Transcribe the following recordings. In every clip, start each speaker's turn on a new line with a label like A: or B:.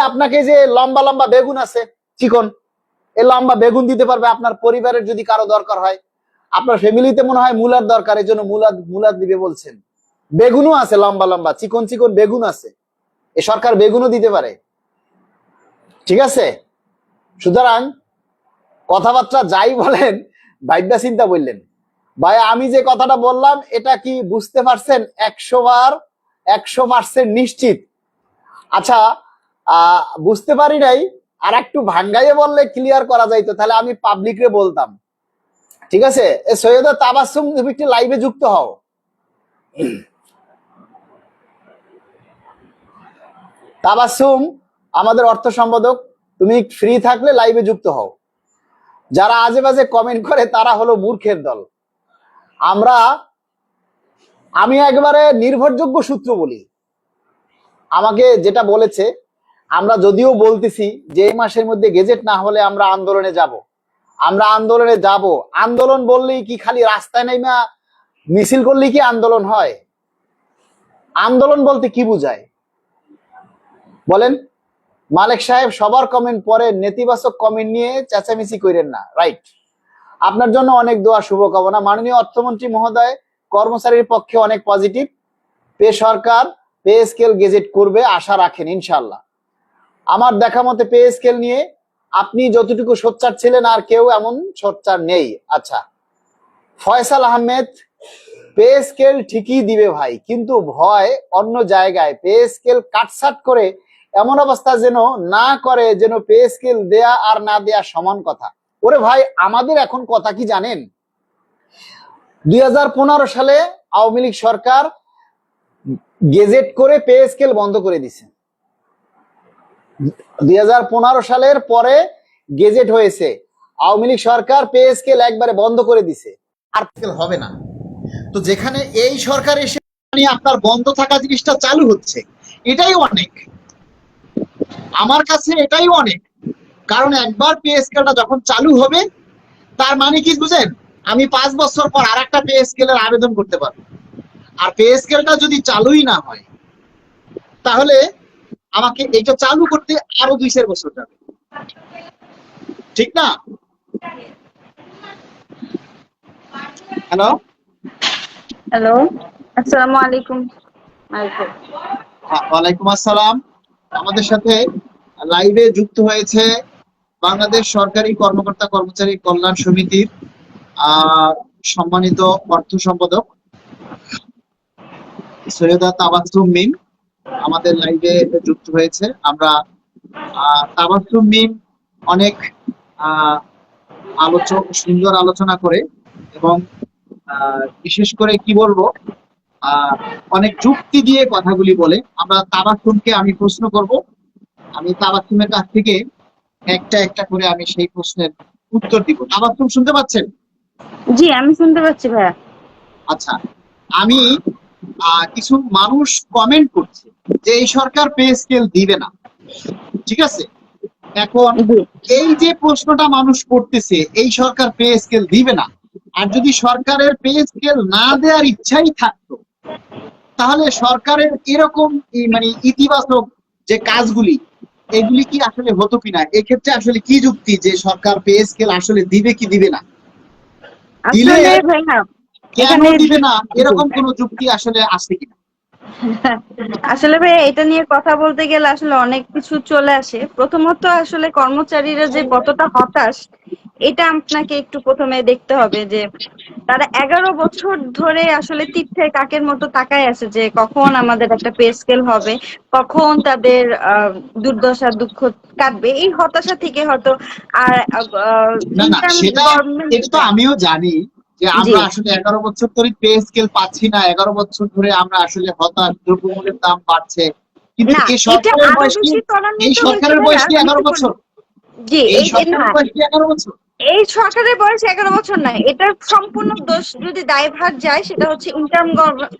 A: আপনাকে যে লম্বা লম্বা বেগুন আছে চিকন, এই লম্বা বেগুন দিতে পারবে আপনার পরিবারের যদি কারো দরকার হয়। আপনার ফ্যামিলিতে মনে হয় মূলার দরকার, এই জন্য মূলার দিবে বলছেন। বেগুনও আছে, লম্বা লম্বা চিকন চিকন বেগুন আছে, এ সরকার বেগুনও দিতে পারে। ঠিক আছে, সুতরাং কথাবার্তা যাই বলেন ভাইবা চিন্তা বললেন। ভাই আমি যে কথাটা বললাম এটা কি বুঝতে পারছেন? 100% নিশ্চিত? আচ্ছা, বুঝতে পারি নাই, আর একটু ভাঙ্গাইয়ে বললে ক্লিয়ার করা যাইতো, তাহলে আমি পাবলিকরে বলতাম। ঠিক আছে, সৈয়দা তাবাসসুম, তুমি একটু লাইভে যুক্ত হও। তাবাসসুম আমাদের অর্থ সম্পাদক, তুমি ফ্রি থাকলে লাইভে যুক্ত হও। যারা আজে বাজে কমেন্ট করে তারা হলো মূর্খের দল। আমি একবারে নির্ভরযোগ্য সূত্র বলি, আমাকে যেটা বলেছে, আমরা যদিও বলতেছি যে এই মাসের মধ্যে গেজেট না হলে আমরা আন্দোলনে যাব, আন্দোলন বললেই কি খালি রাস্তায় নেমে মিছিল করলেই কি আন্দোলন হয়? আন্দোলন বলতে কি বুঝায় বলেন? মালিক সাহেব, সবার কমেন্ট পরে, নেতিবাচক কমেন্ট নিয়ে চেঁচামেচি করেন না, রাইট? আপনার জন্য অনেক দোয়া, শুভকামনা। মাননীয় অর্থমন্ত্রী মহোদয় কর্মচারীর পক্ষে অনেক পজিটিভ, সরকার পে স্কেল গেজেট করবে আশা রাখেন ইনশাল্লাহ। আমার দেখা মতে পে স্কেল নিয়ে আপনি যতটুকু সোচ্চার ছিলেন আর কেউ এমন সোচ্চার নেই। আচ্ছা, ফয়সাল আহমেদ, পে স্কেল ঠিকই দিবে ভাই, কিন্তু ভয় অন্য জায়গায়। পে স্কেল কাটছাট করে এমন অবস্থা যেন না করে যেন পে স্কেল দেয়া আর না দেয়া সমান কথা। ওরে ভাই, আমাদের এখন কথা কি জানেন? 2015 সালে আওয়ামী লীগ সরকার গেজেট করে পে স্কেল বন্ধ করে দিছে। 2015 সালের পরে গেজেট হয়েছে, আওয়ামী লীগ সরকার পে স্কেল একবারে বন্ধ করে দিছে, আর স্কেল হবে না। তো যেখানে এই সরকার এসে আপনার বন্ধ থাকা জিনিসটা চালু হচ্ছে, এটাই অনেক, আমার কাছে এটাই অনেক। কারণ একবার পে স্কেলটা যখন চালু হবে, তার মানে কি বুঝেন? আমি 5 বছর পর আর একটা পে স্কেলের আবেদন করতে পারবো। আর পে স্কেলটা যদি চালুই না হয়, তাহলে আমাকে এটা চালু করতে আরো 2-4 বছর যাবে, ঠিক না? হ্যালো
B: হ্যালো, আসসালামু আলাইকুম।
A: ওয়ালাইকুম আসসালাম। আমাদের সাথে লাইভে যুক্ত হয়েছে বাংলাদেশ সরকারি কর্মকর্তা কর্মচারী কল্যাণ সমিতির সম্মানিত অর্থ সম্পাদক সৈয়দা তাবাসসুম মিম আমাদের লাইভে যুক্ত হয়েছে। আমরা তাবাসসুম মিম অনেক সুন্দর আলোচনা করে, এবং বিশেষ করে কি বলবো, অনেক যুক্তি দিয়ে কথাগুলি বলে। আমরা তাবাসসুমকে আমি প্রশ্ন করব, আমি তাবাসসুমের কাছ থেকে একটা একটা করে আমি সেই প্রশ্নের উত্তর দিব। তাবাসসুম শুনতে পাচ্ছেন?
B: জি, আমি শুনতে পাচ্ছি ভাইয়া।
A: আচ্ছা, আমি কিছু মানুষ কমেন্ট করছে যে এই সরকার পে স্কেল দিবে না, ঠিক আছে? এখন এই যে প্রশ্নটা মানুষ করতেছে, এই সরকার পে স্কেল দিবে না, আর যদি সরকারের পে স্কেল না দেওয়ার ইচ্ছাই থাকতো, তাহলে সরকারের এরকম মানে ইতিবাচক যে কাজগুলি, এগুলি কি আসলে হতো কিনা? এক্ষেত্রে আসলে কি যুক্তি যে সরকার পে স্কেল আসলে দিবে কি দিবে না? দিলে কেন দিবে না, এরকম কোন যুক্তি আসলে আসে কিনা?
B: আসলে ভাই, এটা নিয়ে কথা বলতে গেলে আসলে অনেক কিছু চলে আসে। প্রথমত আসলে কর্মচারীরা যে কতটা হতাশ, এটা আপনাকে একটু প্রথমে দেখতে হবে যে তারা 11 বছর ধরে আসলে তীর্থের কাকের মতো তাকায় আছে যে কখন আমাদের একটা পে স্কেল হবে, কখন তাদের দুর্দশা দুঃখ কাটবে। এই হতাশা থেকে হয়তো আর
A: না না, সেটা এটা তো আমিও জানি যে আমরা আসলে 11 বছর ধরে পে স্কেল পাচ্ছি না, 11 বছর ধরে আমরা আসলে হতাশ, দ্রব্যমূল্যের দাম বাড়ছে, কিন্তু এই সরকারের বয়স কি, এই সরকারের বয়স কি 11 বছর?
B: জি,
A: এই সরকারের বয়স কি 11 বছর?
B: এই সরকারের বয়স 11 বছর না, এটার সম্পূর্ণ দোষ যদি দায়ভার যায় সেটা হচ্ছে ইন্টার্ম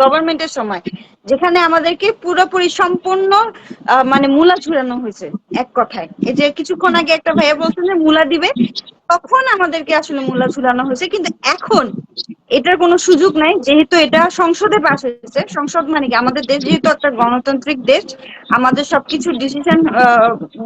B: গভর্নমেন্টের সময়, যেখানে আমাদেরকে পুরোপুরি সম্পূর্ণ মানে মূলা ঝুরানো হয়েছে। এক কথায়, এই যে কিছুক্ষণ আগে একটা ভাইয়া বলছেন যে মূলা দিবে, তখন আমাদেরকে আসলে মূল্য ঝুলানো হয়েছে, কিন্তু এখন এটার কোনো সুযোগ নাই, যেহেতু এটা সংসদে পাশ হয়েছে। সংসদ মানে কি, আমাদের দেশ যেহেতু একটা গণতান্ত্রিক দেশ, আমাদের সবকিছু ডিসিশন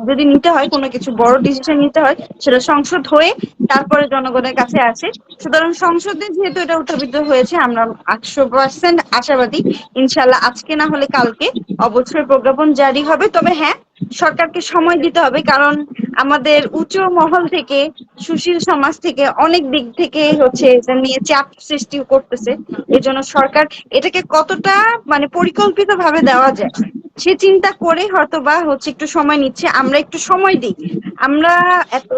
B: যদি নিতে হয়, কোনো কিছু বড় ডিসিশন নিতে হয়, সেটা সংসদ হয়ে তারপরে জনগণের কাছে আসে। সুতরাং সংসদে যেহেতু এটা উত্থাপিত হয়েছে, আমরা 100% আশাবাদী ইনশাল্লাহ আজকে না হলে কালকে অবশ্যই প্রজ্ঞাপন জারি হবে। তবে হ্যাঁ, সরকারকে সময় দিতে হবে, কারণ আমাদের উচ্চ মহল থেকে, সুশীল সমাজ থেকে, অনেক দিক থেকে হচ্ছে এটা নিয়ে চাপ সৃষ্টি করতেছে। এই জন্য সরকার এটাকে কতটা মানে পরিকল্পিত ভাবে দেওয়া যায় সে চিন্তা করে হয়তো বা হচ্ছে একটু সময় নিচ্ছে। আমরা একটু সময় দিই। আমরা এত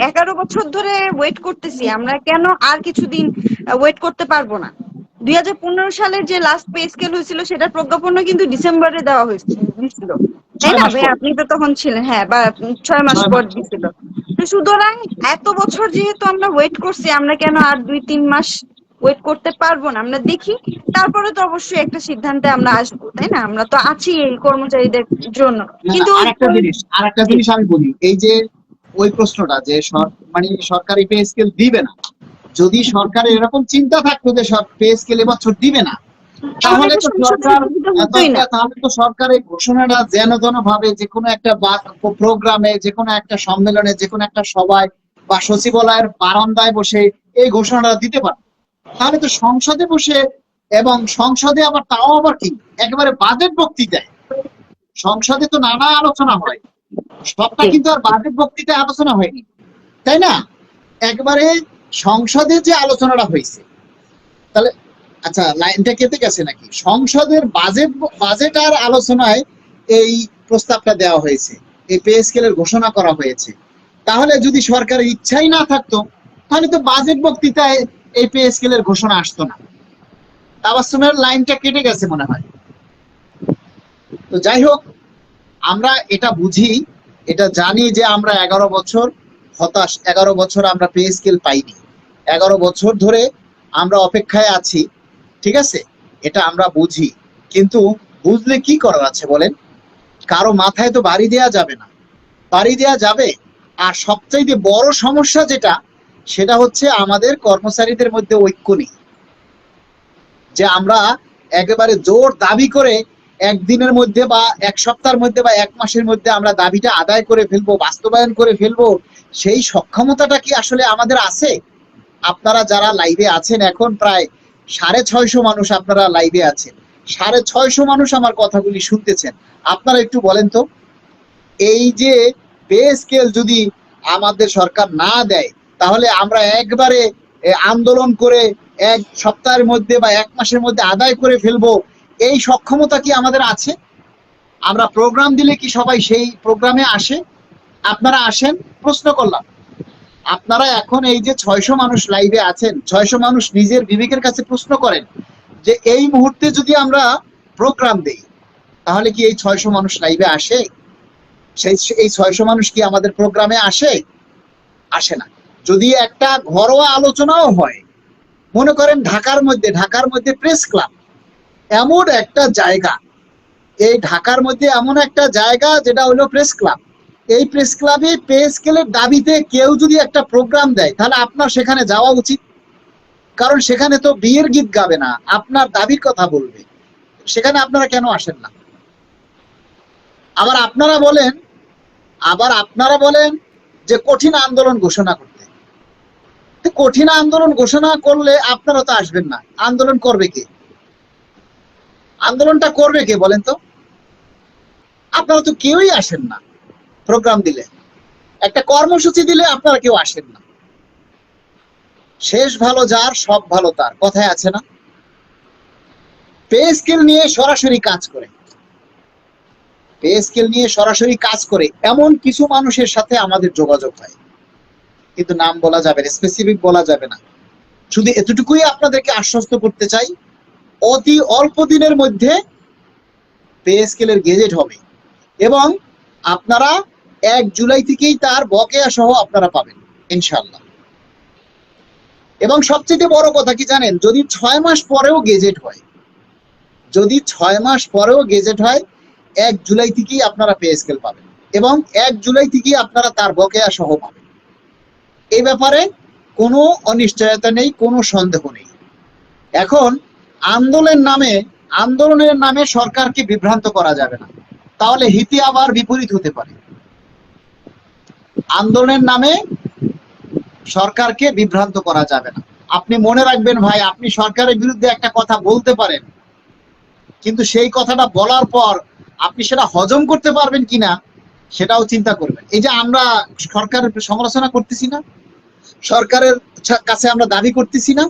B: 11 বছর ধরে ওয়েট করতেছি, আমরা কেন আর কিছুদিন ওয়েট করতে পারবো না? 2015 সালের যে লাস্ট পে স্কেল হয়েছিল সেটার প্রজ্ঞাপন কিন্তু ডিসেম্বরে দেওয়া হয়েছিল, তাই
A: 6
B: না
A: মাস
B: ভাই?
A: পর।
B: আপনি তো তখন ছিলেন, হ্যাঁ, বা 6 মাস
A: 6
B: পর
A: মাস পর।
B: দিছিল। তো সুতরাং এত বছর যেহেতু আমরা ওয়েট করছি, আমরা কেন আর 2-3 মাস ওয়েট করতে পারবো না? আমরা দেখি, তারপরে তো অবশ্যই একটা সিদ্ধান্তে আমরা আসবো, তাই না? আমরা তো আছি এই কর্মচারীদের জন্য।
A: না না,
B: কিন্তু
A: আরেকটা
B: জি,
A: জিনিস আমি বলি, এই যে ওই প্রশ্নটা যে মানে সরকারি পে স্কেল দিবে না, যদি সরকারের এরকম চিন্তা থাকতো যে পে স্কেল এবছর দিবে না,
B: তাহলে
A: তাহলে
B: এটা
A: তো
B: সংসদে
A: সরকার
B: উত্থাপিত হতোই না।
A: তাহলে তো সরকারের ঘোষণাটা যেন তেন ভাবে যে কোনো একটা প্রোগ্রামে, যে কোনো একটা সম্মেলনে, যে কোনো একটা সভায় বা সচিবালয়ের বারান্দায় বসে এই ঘোষণাটা দিতে পারে। তাহলে তো সংসদে বসে, এবং সংসদে আবার তাও আবার কি একেবারে বাজেট বক্তৃতায়, সংসদে তো নানা আলোচনা হয়, সবটা
B: জি,
A: কিন্তু আর বাজেট বক্তৃতায় আলোচনা হয়নি, তাই না? একবারে সংসদে যে আলোচনাটা হয়েছে, তাহলে আচ্ছা লাইনটা কেটে গেছে নাকি? সংসদের বাজেট আর আলোচনায় এই প্রস্তাবটা দেওয়া হয়েছে, এই পে স্কেলের ঘোষণা করা হয়েছে। তাহলে যদি সরকারের ইচ্ছাই না থাকতো, তাহলে তো বাজেট বক্তৃতায় এই পে স্কেলের ঘোষণা আসতো না। তাবাসসুমের লাইনটা কেটে গেছে মনে হয়। তো যাই হোক, আমরা এটা বুঝি, এটা জানি যে আমরা 11 বছর হতাশ, 11 বছর আমরা পে স্কেল পাইনি, 11 বছর ধরে আমরা অপেক্ষায় আছি, ঠিক আছে, এটা আমরা বুঝি। কিন্তু বুঝলে কি করার আছে বলেন? কারো মাথায় তো বাড়ি দেয়া যাবে না, বাড়ি দেয়া যাবে। আর সবচাইতে বড় সমস্যা যেটা, সেটা হচ্ছে আমাদের কর্মচারীদের মধ্যে ঐক্য নেই, যে আমরা একেবারে জোর দাবি করে একদিনের মধ্যে বা এক সপ্তাহের মধ্যে বা এক মাসের মধ্যে আমরা দাবিটা আদায় করে ফেলবো, বাস্তবায়ন করে ফেলবো, সেই সক্ষমতাটা কি আসলে আমাদের আছে? আপনারা যারা লাইভে আছেন, এখন প্রায় 650 মানুষ আপনারা লাইভে আছেন, 650 মানুষ আমার কথাগুলি শুনতেছেন। আপনারা একটু বলেন তো, এই যে পে স্কেল যদি আমাদের সরকার না দেয়, তাহলে আমরা একবারে আন্দোলন করে এক সপ্তাহের মধ্যে বা এক মাসের মধ্যে আদায় করে ফেলবো, এই সক্ষমতা কি আমাদের আছে? আমরা প্রোগ্রাম দিলে কি সবাই সেই প্রোগ্রামে আসে? আপনারা আসেন, প্রশ্ন করলাম। আপনারা এখন এই যে 600 মানুষ লাইভে আছেন, 600 মানুষ নিজের বিবেকের কাছে প্রশ্ন করেন যে এই মুহূর্তে যদি আমরা প্রোগ্রাম দেই, তাহলে কি এই 600 মানুষ লাইভে আসে? এই 600 মানুষ কি আমাদের প্রোগ্রামে আসে? আসে না। যদি একটা ঘরোয়া আলোচনাও হয়, মনে করেন ঢাকার মধ্যে প্রেস ক্লাব এমন একটা জায়গা, এই ঢাকার মধ্যে এমন একটা জায়গা যেটা হলো প্রেস ক্লাব, এই প্রেস ক্লাবে পে স্কেলের দাবিতে কেউ যদি একটা প্রোগ্রাম দেয়, তাহলে আপনার সেখানে যাওয়া উচিত। কারণ সেখানে তো বিয়ের গীত গাবে না, আপনার দাবির কথা বলবে। সেখানে আপনারা কেন আসেন না? আবার আপনারা বলেন যে কঠিন আন্দোলন ঘোষণা করতে। কঠিন আন্দোলন ঘোষণা করলে আপনারা তো আসবেন না। আন্দোলন করবে কে? আন্দোলনটা করবে কে বলেন তো? আপনারা তো কেউই আসেন না। প্রোগ্রাম দিলে, একটা কর্মসূচি দিলে আপনারা কেউ আসেন না। শেষ ভালো যার, সব ভালো তার, কথায় আছে না? পে স্কেল নিয়ে সরাসরি কাজ করে, পে স্কেল নিয়ে সরাসরি কাজ করে এমন কিছু মানুষের সাথে আমাদের যোগাযোগ হয়, কিন্তু নাম বলা যাবে না, স্পেসিফিক বলা যাবে না। শুধু এতটুকুই আপনাদেরকে আশ্বস্ত করতে চাই, অতি অল্প দিনের মধ্যে পে স্কেলের গেজেট হবে, এবং আপনারা 1 জুলাই থেকেই তার বকেয়া সহ আপনারা পাবেন ইনশাল্লাহ। এবং সবচেয়ে বড় কথা কি জানেন? যদি 6 মাস পরেও গেজেট হয়, যদি 6 মাস পরেও গেজেট হয়, 1 জুলাই থেকেই আপনারা পে স্কেল পাবেন, এবং 1 জুলাই থেকেই আপনারা তার বকেয়া সহ পাবেন।
C: এই ব্যাপারে কোনো অনিশ্চয়তা নেই, কোনো সন্দেহ নেই। এখন আন্দোলনের নামে সরকারকে বিভ্রান্ত করা যাবে না, তাহলে হিতে আবার বিপরীত হতে পারে। আন্দোলনের নামে সরকারকে বিভ্রান্ত করা যাবে না। আপনি মনে রাখবেন ভাই, আপনি সরকারের বিরুদ্ধে একটা কথা বলতে পারেন, কিন্তু সেই কথাটা বলার পর আপনি সেটা হজম করতে পারবেন কিনা সেটাও চিন্তা করবেন। এই যে আমরা সরকারের সমালোচনা করতেছি না, সরকারের কাছে আমরা দাবি করতেছি না,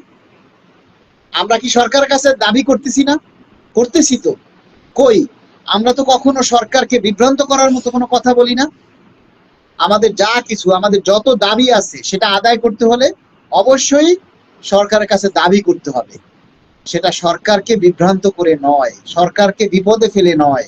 C: আমরা কি সরকারের কাছে দাবি করতেছি না? করতেছি তো। কই, আমরা তো কখনো সরকারকে বিভ্রান্ত করার মতো কোনো কথা বলি না। আমাদের যা কিছু, আমাদের যত দাবি আছে সেটা আদায় করতে হলে অবশ্যই সরকারের কাছে দাবি করতে হবে। সেটা সরকারকে বিভ্রান্ত করে নয়, সরকারকে বিপদে ফেলে নয়।